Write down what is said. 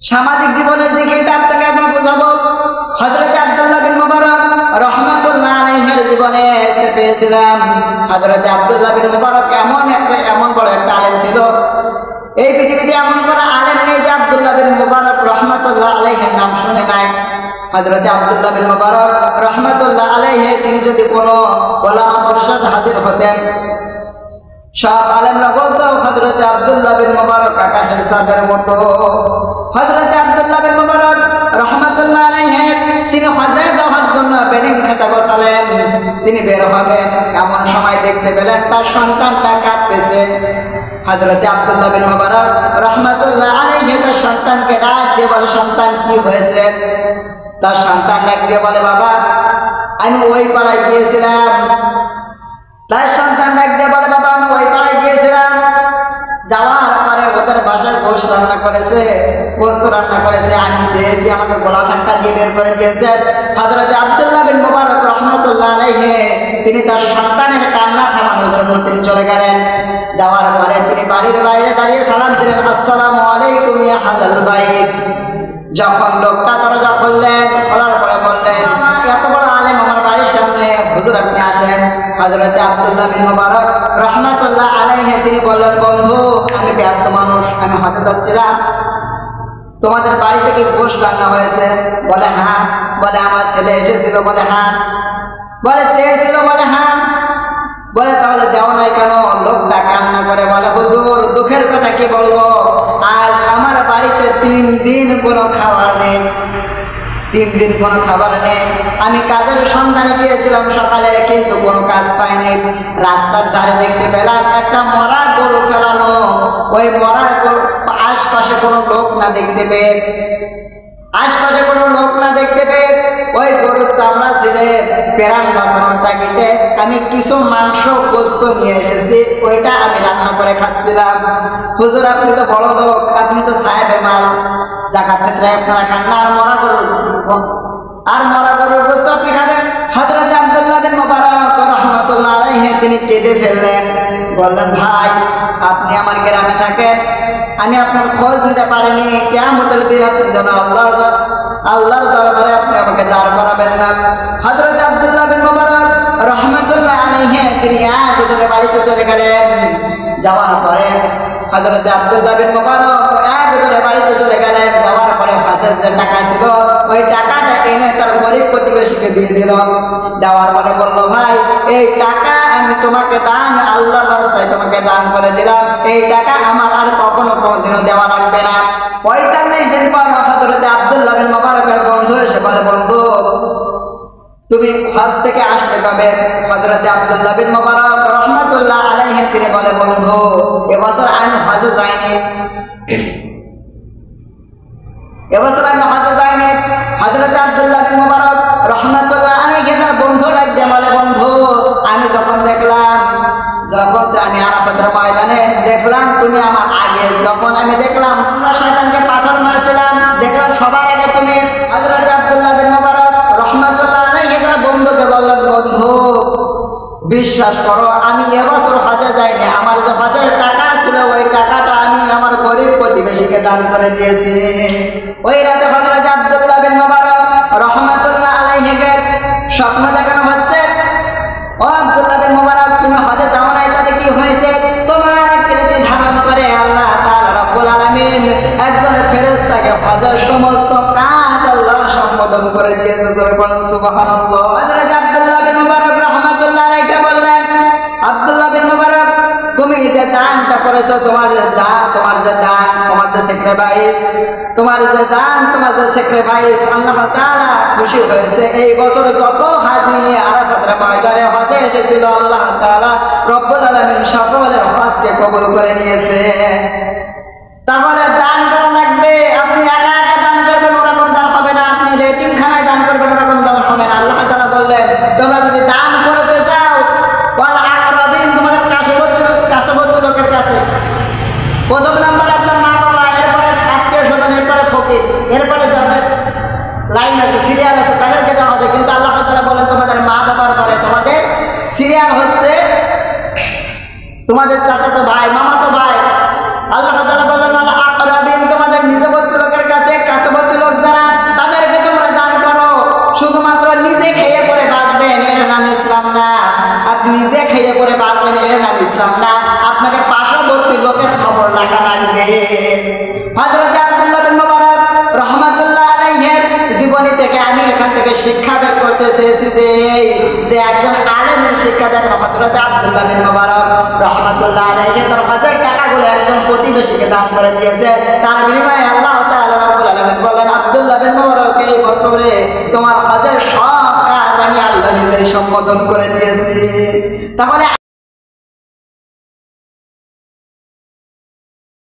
সামাজিক জীবনের জিকিরটা আপনাকে আমি বোঝাবো। হযরত আব্দুল্লাহ বিন মুবারক রাহমাতুল্লাহ আলাইহির জীবনে পেয়েছিলাম। হযরত আব্দুল্লাহ বিন মুবারক এমন বড় একটা আলেম ছিল। এই পৃথিবীতে এমন কোনো আলেম নেই যে আব্দুল্লাহ বিন মুবারক রাহমাতুল্লাহ আলাইহির নাম শুনে নাই। হযরত আব্দুল্লাহ বিন মুবারক রাহমাতুল্লাহ আলাইহি তিনি যদি কোনো ওলামা পরিষদ হাজির হতেন, সব আলেমরা বলতো হযরত আব্দুল্লাহ বিন মুবারক আকাশের চাঁদের মতো। হযরত আব্দুল্লাহ বিন মুবারক রাহমাতুল্লাহ আলাইহি তিনি হজে যাওয়ার জন্য বেডিং খাতা গোছালেন। তিনি বের হবেন, এমন সময় দেখতে পেলেন তার সন্তানটা কাঁদতেছে। হযরত আব্দুল্লাহ বিন মুবারক রাহমাতুল্লাহ আলাইহি তার সন্তানকে ডাক দিয়ে বলে, সন্তান কি হয়েছে? তার সন্তান ডাক দিয়ে বলে, বাবা আমি ওই পাড়ায় গিয়েছিলাম। তার সন্তান ডাক দিয়ে বলে, বাবা আমি ওই পাড়ায় গিয়েছিলাম, যাওয়ার পরে ওদের বাসায় গোশত রান্না করেছে, গোশত রান্না করেছে, আমি চেয়েছি আমাকে গলা ধাক্কা দিয়ে বের করে দিয়েছে। হযরত আব্দুল্লাহ বিন মুবারক রাহমাতুল্লাহ আলাইহি তিনি তার সন্তানের কান্না থামানোর জন্য তিনি চলে গেলেন। যাওয়ার পরে তিনি বাড়ির বাইরে দাঁড়িয়ে সালাম দিলেন, আসসালামু আলাইকুম ইয়া আহলাল বাইত। যখন লোকটা দরজা খুললেন, খোলার পরে বললেন, এত বড় আলেম আমার বাড়ির সামনে, হুজুর আপনি আসেন। হযরত আব্দুল্লাহ বিন মুবারক রাহমাতুল্লাহ আলাইহি তিনি বললেন, বন্ধু আমি ব্যস্ত মানুষ, আমি হজে যাচ্ছিলাম, তোমাদের বাড়ি থেকে গোশত রান্না হয়েছে? বলে হ্যাঁ। বলে আমার ছেলে এসেছিল? বলে হ্যাঁ। বলে চেয়েছিল? বলে হ্যাঁ। বলে তাহলে দেও নাই কেন? লোকটা কান্না করে বলে, হুজুর দুঃখের কথা কি বলবো, আজ আমার বাড়িতে 3 দিন কোনো খাবার নেই। 3 দিন কোনো খাবার নেই। আমি কাজের সন্ধানে গিয়েছিলাম সকালে, কিন্তু কোনো কাজ পাইনি। রাস্তার ধারে দেখতে পেলাম একটা মরা গরু ফেলানো। ওই মরা গরু আশপাশে কোনো লোক না দেখতে পেয়ে ওই গরুর চামড়া ছিঁড়ে পেরান বাঁচানোর তাগিদে আমি কিছু মাংস গোস্ত নিয়ে এসেছি, ওইটা আমি রান্না করে খাচ্ছিলাম। হুজুর আপনি তো বড় লোক, আপনি তো সাহেবে মাল, জাকাত ফিতরা আপনারা খান না, আর মরা গরুর গোস্ত আপনি খাবেন? হযরত আব্দুল্লাহ বিন মুবারক রাহমাতুল্লাহ আলাইহি তিনি কেঁদে ফেললেন, বললেন, ভাই আপনি আমার গ্রামে থাকেন, আমি আপনার খোঁজ নিতে পারিনি, কিয়ামতের দিন আপনি যেন আল্লাহর দরবারে আপনি আমাকে দাঁড় করাবেন না। হযরত আব্দুল্লাহ বিন মুবারক রাহমাতুল্লাহ আলাইহি তিনি দুজনে বাড়িতে চলে গেলেন। যাওয়ার পরে হযরত আব্দুল্লাহ বিন মুবারক দুজনে বাড়িতে চলে গেলেন। যাওয়ার পরে হজের যে টাকা ছিল ওই টাকাটা এনে তার গরিব প্রতিবেশীকে দিয়ে দিল। দেওয়ার পরে বলল, ভাই এই টাকা আমি তোমাকে দান, আল্লাহর রাস্তায় তোমাকে দান করে দিলাম, এই টাকা আমার আর কখনো কোনোদিনও দেওয়া লাগবে না। 45 দিন পর হযরত আব্দুল্লাহ বিন মুবারকের বন্ধু এসে বলে, বন্ধু তুমি হজ থেকে আসলে কবে? হযরত আব্দুল্লাহ বিন মুবারক রাহমাতুল্লাহ আলাইহি তিনি বলে, বন্ধু এবছর আমি হজে যাইনি, এবছর আমি হজে যাইনি। হযরত আব্দুল্লাহ বিন মুবারক রাহমাতুল্লাহ আলাইহি তার বন্ধু ডাক দিয়ে বলে, বন্ধু আমি যখন দেখলাম, যখন আমি আরাফাতের ময়দানে দেখলাম তুমি আমার আগে, যখন আমি দেখলাম আমরা শয়তানকে পাথর মারছিলাম, দেখলাম সবার আগে তুমি। হযরত আব্দুল্লাহ বিন মুবারক রাহমাতুল্লাহ আলাইহি তার বন্ধুকে বললেন, বন্ধু বিশ্বাস করো আমি এবছর হজে যাইনি, আমার যে হজের টাকা ছিল ওই টাকাটা আমি আমার গরিব প্রতিবেশীকে দান করে দিয়েছি। ওই রাতে হযরত আব্দুল্লাহ বিন মুবারক রাহমাতুল্লাহ আলাইহিকে স্বপ্ন দেখানো হচ্ছে, ও আব্দুল্লাহ বিন মুবারক তুমি হজে যাও নাই, তাতে কি হয়েছে? তোমার কৃতি ধারণ করে আল্লাহ তাআলা রব্বুল আলামিন একজন ফেরেশতাকে হজের সমস্ত কাজ আল্লাহ সম্বোধন করে দিয়েছে। জোরে বলেন সুবহানাল্লাহ। হযরত আব্দুল্লাহ বিন মুবারক রাহমাতুল্লাহ আলাইহি বললেন, আব্দুল্লাহ বিন মুবারক তুমি যে দানটা করেছো, তোমার যে দান, তোমার যে স্যাক্রিফাইস, আল্লাহ তাআলা খুশি হয়েছে। এই বছর যত হাজী আরাফাতের ময়দানে হজে এসেছিল আল্লাহ তাআলা রব্বুল আলামিন সকলের হজকে কবুল করে নিয়েছে। তাহলে দান করা লাগবে। আপনি একা একা দান করবেন ওরকম দান হবে না, আপনি এতিমখানায় দান করবেন ওরকম দান হবে না। আল্লাহ তাআলা বললেন, তোমরা যদি দান করতে চাও ওয়াল আকরাবিন, তোমাদের কাছেবর্তী লোকের কাছে, প্রথম নাম্বারে আপনার মা বাবা, এরপরে আত্মীয় স্বজন, এরপরে ফকির, এরপরে যাদের লাইন আছে, সিরিয়াল আছে তাদেরকে দেওয়া হবে। কিন্তু আল্লাহ তাআলা বলেন তোমাদের মা বাবার পরে তোমাদের সিরিয়াল হচ্ছে তোমাদের চাচাতো ভাই, মামাতো ভাই। আল্লাহ তাআলা বলেন আল আকরাবিন, তোমাদের নিকটবর্তী লোকের কাছে। বুঝলাম না, আপনাকে পার্শ্ববর্তী লোকের খবর লেখা লাগবে। হযরত আব্দুল্লাহ বিন মুবারক রাহমাতুল্লাহ আলাইহির জীবনী থেকে আমি এখান থেকে শিক্ষা বের করতে চেয়েছি যে একজন আলেমের শিক্ষা দেখেন। হযরত আব্দুল্লাহ বিন মুবারক রাহমাতুল্লাহ আলাইহি তার হজের টাকাগুলো একজন প্রতিবেশীকে দান করে দিয়েছে। তার বিনিময়ে আল্লাহ তাআলা রাব্বুল আলামিন বলেন, আব্দুল্লাহ বিন মুবারক এই বছরে তোমার হজের সব কাজ আমি আল্লাহ নিজেই সম্পাদন করে দিয়েছি। তাহলে